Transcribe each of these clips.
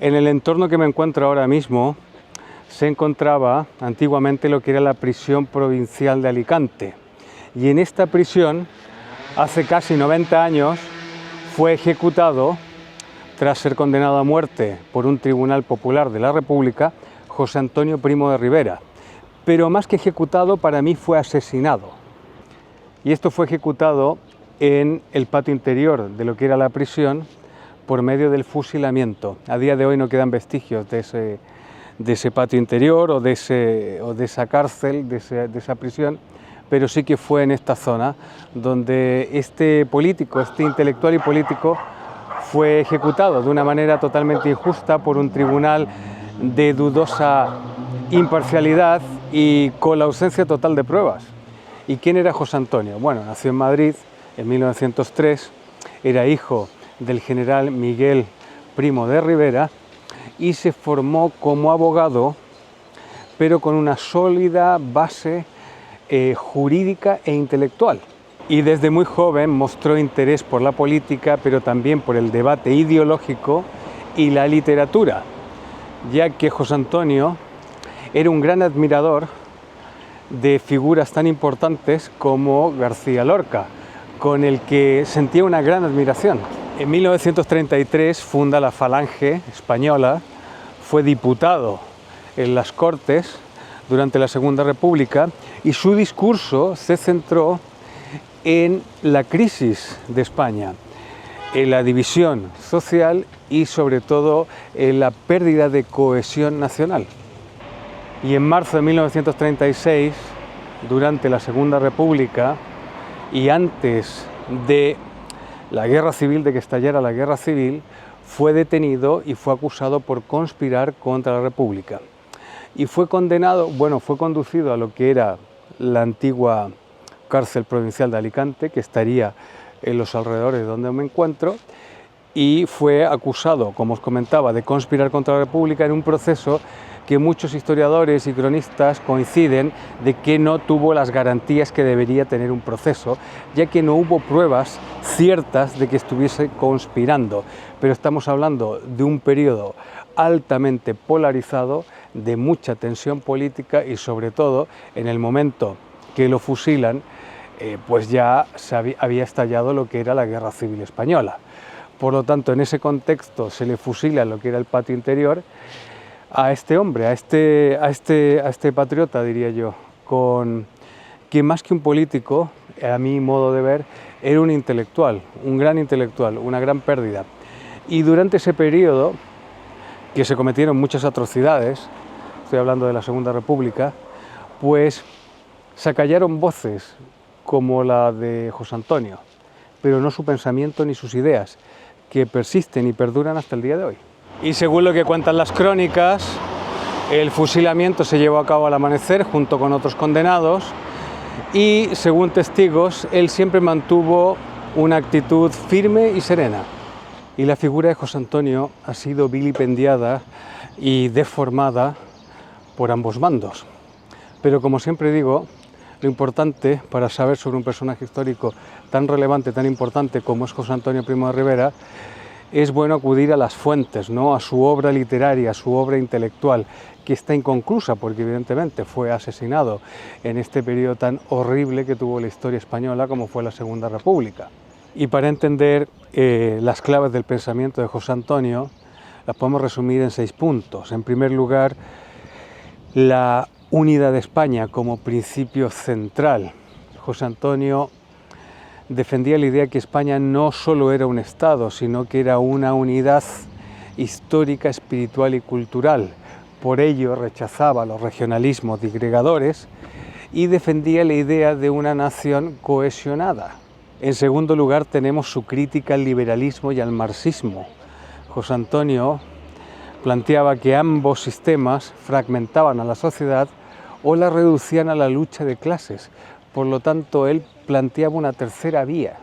En el entorno que me encuentro ahora mismo se encontraba antiguamente lo que era la prisión provincial de Alicante. Y en esta prisión, hace casi 90 años, fue ejecutado, tras ser condenado a muerte por un tribunal popular de la República, José Antonio Primo de Rivera. Pero más que ejecutado, para mí fue asesinado. Y esto fue ejecutado en el patio interior de lo que era la prisión por medio del fusilamiento. A día de hoy no quedan vestigios de ese patio interior o de esa cárcel, de esa prisión, pero sí que fue en esta zona donde este político, este intelectual y político, fue ejecutado de una manera totalmente injusta por un tribunal de dudosa imparcialidad y con la ausencia total de pruebas. ¿Y quién era José Antonio? Bueno, nació en Madrid en 1903, era hijo del general Miguel Primo de Rivera y se formó como abogado, pero con una sólida base jurídica e intelectual. Y desde muy joven mostró interés por la política, pero también por el debate ideológico y la literatura, ya que José Antonio era un gran admirador de figuras tan importantes como García Lorca, con el que sentía una gran admiración. En 1933 funda la Falange Española, fue diputado en las Cortes durante la Segunda República y su discurso se centró en la crisis de España, en la división social y sobre todo en la pérdida de cohesión nacional. Y en marzo de 1936, durante la Segunda República y antes de la guerra civil, de que estallara la guerra civil, fue detenido y fue acusado por conspirar contra la República. Y fue condenado, fue conducido a lo que era la antigua cárcel provincial de Alicante, que estaría en los alrededores de donde me encuentro, y fue acusado, como os comentaba, de conspirar contra la República en un proceso que muchos historiadores y cronistas coinciden de que no tuvo las garantías que debería tener un proceso, ya que no hubo pruebas ciertas de que estuviese conspirando. Pero estamos hablando de un periodo altamente polarizado, de mucha tensión política y sobre todo en el momento que lo fusilan, pues ya había estallado lo que era la Guerra Civil Española. Por lo tanto, en ese contexto se le fusila lo que era el patio interior a este hombre, a este patriota, diría yo, que más que un político, a mi modo de ver, era un intelectual, un gran intelectual, una gran pérdida. Y durante ese periodo, que se cometieron muchas atrocidades, estoy hablando de la Segunda República, pues se acallaron voces como la de José Antonio, pero no su pensamiento ni sus ideas, que persisten y perduran hasta el día de hoy. Y según lo que cuentan las crónicas, el fusilamiento se llevó a cabo al amanecer junto con otros condenados y, según testigos, él siempre mantuvo una actitud firme y serena. Y la figura de José Antonio ha sido vilipendiada y deformada por ambos bandos. Pero como siempre digo, lo importante para saber sobre un personaje histórico tan relevante, tan importante como es José Antonio Primo de Rivera, es bueno acudir a las fuentes, ¿no? A su obra literaria, a su obra intelectual, que está inconclusa porque evidentemente fue asesinado en este periodo tan horrible que tuvo la historia española como fue la Segunda República. Y para entender las claves del pensamiento de José Antonio, las podemos resumir en 6 puntos. En primer lugar, la unidad de España como principio central. José Antonio defendía la idea que España no solo era un Estado, sino que era una unidad histórica, espiritual y cultural. Por ello rechazaba los regionalismos disgregadores y defendía la idea de una nación cohesionada. En segundo lugar, tenemos su crítica al liberalismo y al marxismo. José Antonio planteaba que ambos sistemas fragmentaban a la sociedad o la reducían a la lucha de clases. Por lo tanto, él planteaba una tercera vía.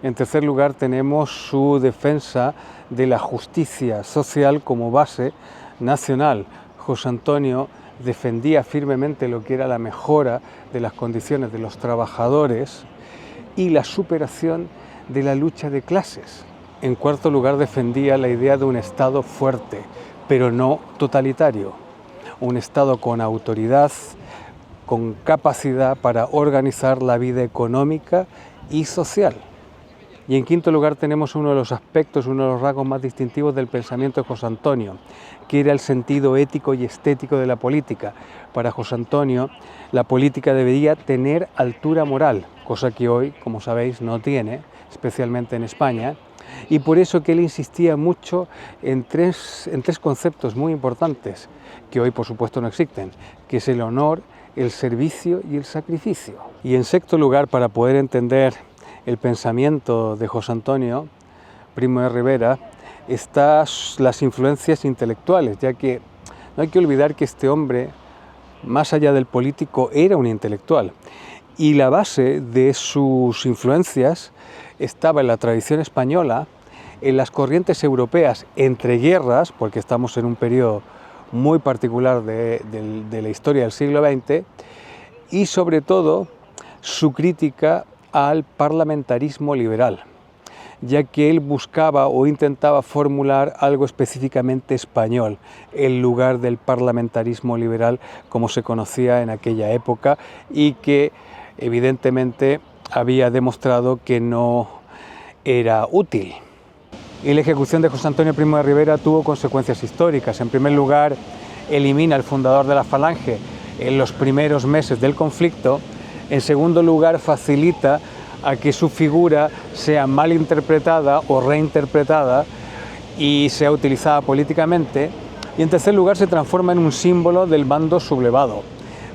En tercer lugar, tenemos su defensa de la justicia social como base nacional. José Antonio defendía firmemente lo que era la mejora de las condiciones de los trabajadores y la superación de la lucha de clases. En cuarto lugar, defendía la idea de un Estado fuerte, pero no totalitario. Un Estado con autoridad, con capacidad para organizar la vida económica y social. Y en quinto lugar tenemos uno de los aspectos, uno de los rasgos más distintivos del pensamiento de José Antonio, que era el sentido ético y estético de la política. Para José Antonio, la política debería tener altura moral, cosa que hoy, como sabéis, no tiene, especialmente en España, y por eso que él insistía mucho en tres conceptos muy importantes, que hoy por supuesto no existen, que es el honor, el servicio y el sacrificio. Y en sexto lugar, para poder entender el pensamiento de José Antonio Primo de Rivera, están las influencias intelectuales, ya que no hay que olvidar que este hombre, más allá del político, era un intelectual. Y la base de sus influencias estaba en la tradición española, en las corrientes europeas entre guerras, porque estamos en un periodo muy particular de la historia del siglo XX, y sobre todo su crítica al parlamentarismo liberal, ya que él buscaba o intentaba formular algo específicamente español, en lugar del parlamentarismo liberal como se conocía en aquella época y que evidentemente había demostrado que no era útil. Y la ejecución de José Antonio Primo de Rivera tuvo consecuencias históricas. En primer lugar, elimina al fundador de la Falange en los primeros meses del conflicto. En segundo lugar, facilita a que su figura sea mal interpretada o reinterpretada y sea utilizada políticamente. Y en tercer lugar, se transforma en un símbolo del bando sublevado.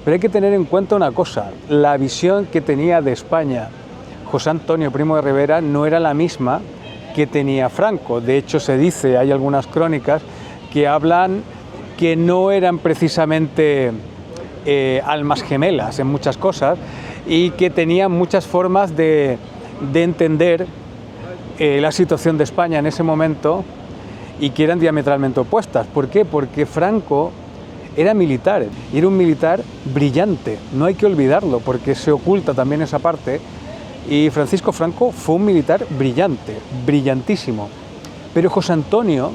Pero hay que tener en cuenta una cosa: la visión que tenía de España José Antonio Primo de Rivera no era la misma que tenía Franco. De hecho, se dice, hay algunas crónicas que hablan que no eran precisamente almas gemelas en muchas cosas y que tenían muchas formas de entender la situación de España en ese momento y que eran diametralmente opuestas. ¿Por qué? Porque Franco era militar y era un militar brillante, no hay que olvidarlo porque se oculta también esa parte, y Francisco Franco fue un militar brillante, brillantísimo, pero José Antonio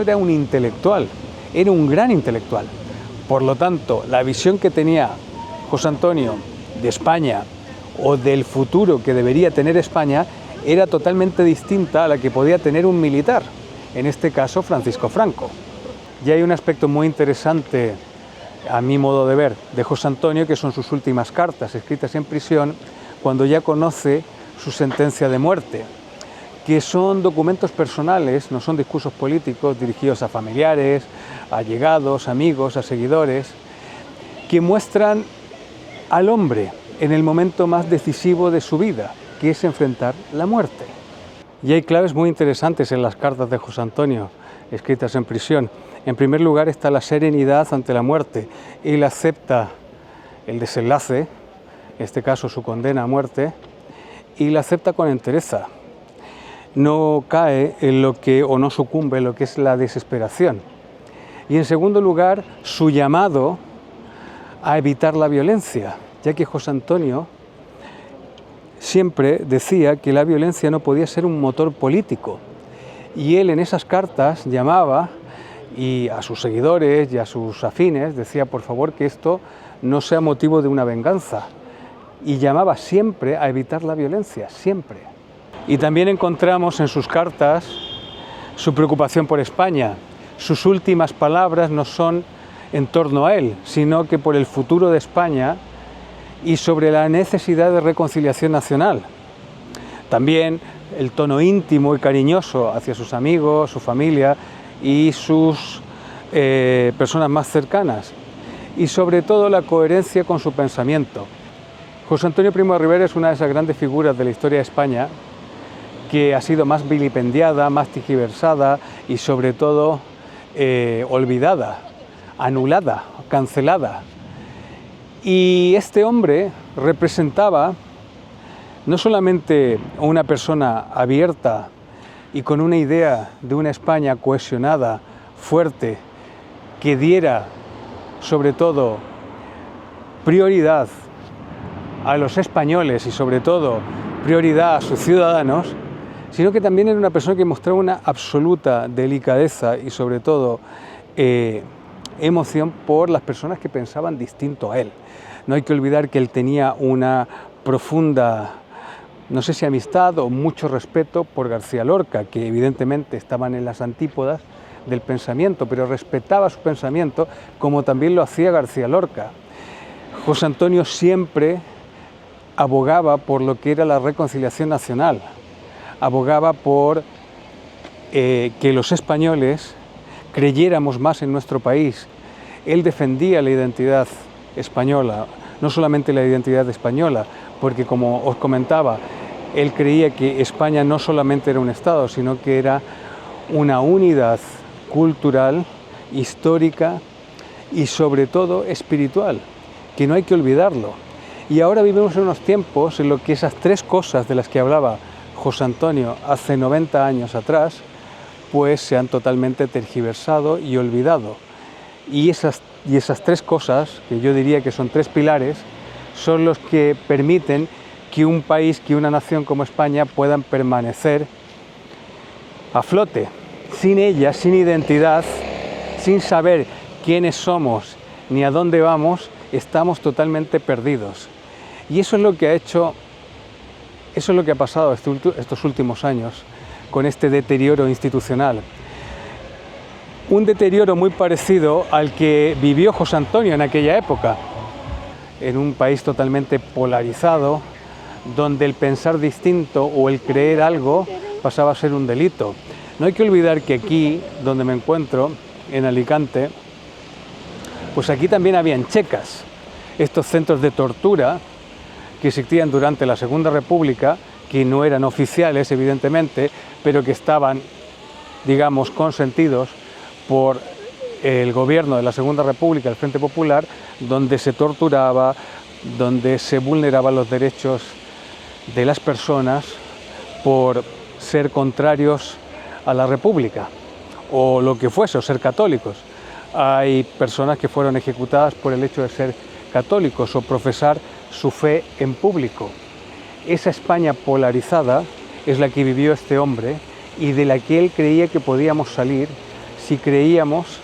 era un intelectual, era un gran intelectual. Por lo tanto, la visión que tenía José Antonio de España o del futuro que debería tener España era totalmente distinta a la que podía tener un militar, en este caso Francisco Franco. Y hay un aspecto muy interesante, a mi modo de ver, de José Antonio, que son sus últimas cartas escritas en prisión, cuando ya conoce su sentencia de muerte, que son documentos personales, no son discursos políticos dirigidos a familiares, a allegados, amigos, a seguidores, que muestran al hombre en el momento más decisivo de su vida, que es enfrentar la muerte. Y hay claves muy interesantes en las cartas de José Antonio, escritas en prisión. En primer lugar está la serenidad ante la muerte. Él acepta el desenlace, en este caso su condena a muerte, y la acepta con entereza. No cae en lo que, o no sucumbe en lo que es la desesperación. Y en segundo lugar, su llamado a evitar la violencia, ya que José Antonio siempre decía que la violencia no podía ser un motor político. Y él en esas cartas llamaba y a sus seguidores y a sus afines decía, por favor, que esto no sea motivo de una venganza. Y llamaba siempre a evitar la violencia, siempre. Y también encontramos en sus cartas su preocupación por España. Sus últimas palabras no son en torno a él, sino que por el futuro de España y sobre la necesidad de reconciliación nacional. También el tono íntimo y cariñoso hacia sus amigos, su familia y sus personas más cercanas. Y sobre todo la coherencia con su pensamiento. José Antonio Primo de Rivera es una de esas grandes figuras de la historia de España que ha sido más vilipendiada, más tergiversada y sobre todo olvidada, anulada, cancelada. Y este hombre representaba no solamente a una persona abierta y con una idea de una España cohesionada, fuerte, que diera sobre todo prioridad a los españoles y sobre todo prioridad a sus ciudadanos, sino que también era una persona que mostraba una absoluta delicadeza y sobre todo emoción por las personas que pensaban distinto a él. No hay que olvidar que él tenía una profunda, no sé si amistad o mucho respeto por García Lorca, que evidentemente estaban en las antípodas del pensamiento, pero respetaba su pensamiento como también lo hacía García Lorca. José Antonio siempre abogaba por lo que era la reconciliación nacional, abogaba por que los españoles creyéramos más en nuestro país. Él defendía la identidad española, no solamente la identidad española, porque como os comentaba, él creía que España no solamente era un Estado, sino que era una unidad cultural, histórica y sobre todo espiritual, que no hay que olvidarlo. Y ahora vivimos en unos tiempos en los que esas tres cosas de las que hablaba José Antonio hace 90 años atrás, pues se han totalmente tergiversado y olvidado. Y esas tres cosas, que yo diría que son tres pilares, son los que permiten que un país, que una nación como España puedan permanecer a flote. Sin ellas, sin identidad, sin saber quiénes somos ni a dónde vamos, estamos totalmente perdidos. Y eso es lo que ha pasado estos últimos años con este deterioro institucional. Un deterioro muy parecido al que vivió José Antonio en aquella época, en un país totalmente polarizado, donde el pensar distinto o el creer algo pasaba a ser un delito. No hay que olvidar que aquí, donde me encuentro, en Alicante, pues aquí también habían checas, estos centros de tortura que existían durante la Segunda República, que no eran oficiales, evidentemente, pero que estaban, digamos, consentidos por el gobierno de la Segunda República, el Frente Popular, donde se torturaba, donde se vulneraban los derechos de las personas por ser contrarios a la República, o lo que fuese, o ser católicos. Hay personas que fueron ejecutadas por el hecho de ser católicos o profesar su fe en público. Esa España polarizada es la que vivió este hombre y de la que él creía que podíamos salir si creíamos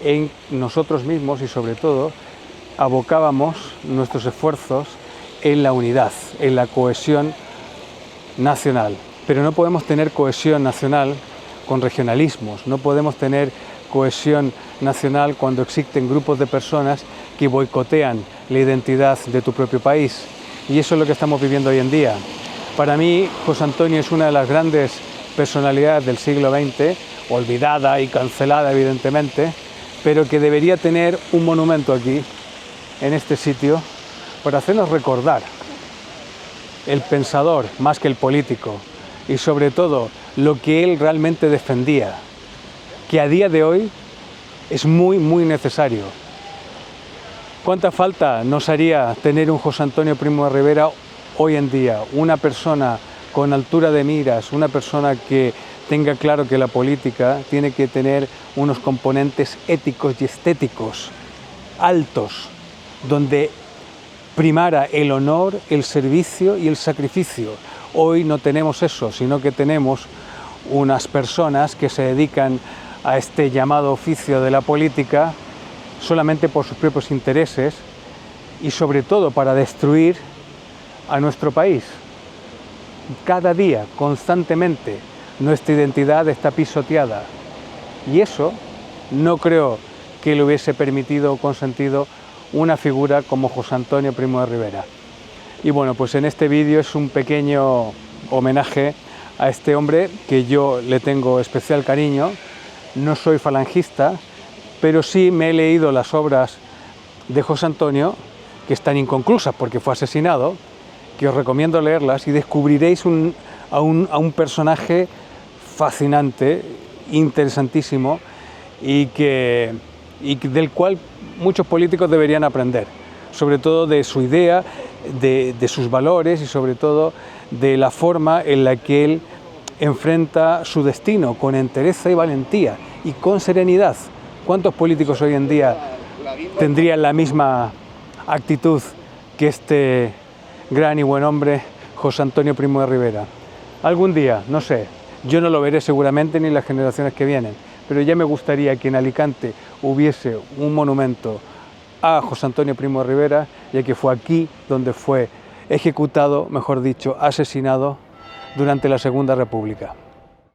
en nosotros mismos y sobre todo abocábamos nuestros esfuerzos en la unidad, en la cohesión nacional. Pero no podemos tener cohesión nacional con regionalismos, no podemos tener cohesión nacional cuando existen grupos de personas que boicotean la identidad de tu propio país. Y eso es lo que estamos viviendo hoy en día. Para mí, José Antonio es una de las grandes personalidades del siglo XX, olvidada y cancelada evidentemente, pero que debería tener un monumento aquí, en este sitio, para hacernos recordar el pensador más que el político y sobre todo lo que él realmente defendía, que a día de hoy es muy, muy necesario. ¿Cuánta falta nos haría tener un José Antonio Primo de Rivera hoy en día? Una persona con altura de miras, una persona que tenga claro que la política tiene que tener unos componentes éticos y estéticos altos, donde primara el honor, el servicio y el sacrificio. Hoy no tenemos eso, sino que tenemos unas personas que se dedican a este llamado oficio de la política solamente por sus propios intereses y sobre todo para destruir a nuestro país. Cada día, constantemente, nuestra identidad está pisoteada y eso no creo que le hubiese permitido o consentido una figura como José Antonio Primo de Rivera. Y bueno, pues en este vídeo es un pequeño homenaje a este hombre que yo le tengo especial cariño. No soy falangista, pero sí me he leído las obras de José Antonio, que están inconclusas porque fue asesinado, que os recomiendo leerlas y descubriréis a un personaje fascinante, interesantísimo y del cual muchos políticos deberían aprender, sobre todo de su idea, de sus valores y sobre todo de la forma en la que él enfrenta su destino con entereza y valentía y con serenidad. ¿Cuántos políticos hoy en día tendrían la misma actitud que este gran y buen hombre José Antonio Primo de Rivera? Algún día, no sé, Yo no lo veré seguramente ni en las generaciones que vienen, pero ya me gustaría que en Alicante hubiese un monumento a José Antonio Primo de Rivera, ya que fue aquí donde fue ejecutado, mejor dicho, asesinado durante la Segunda República.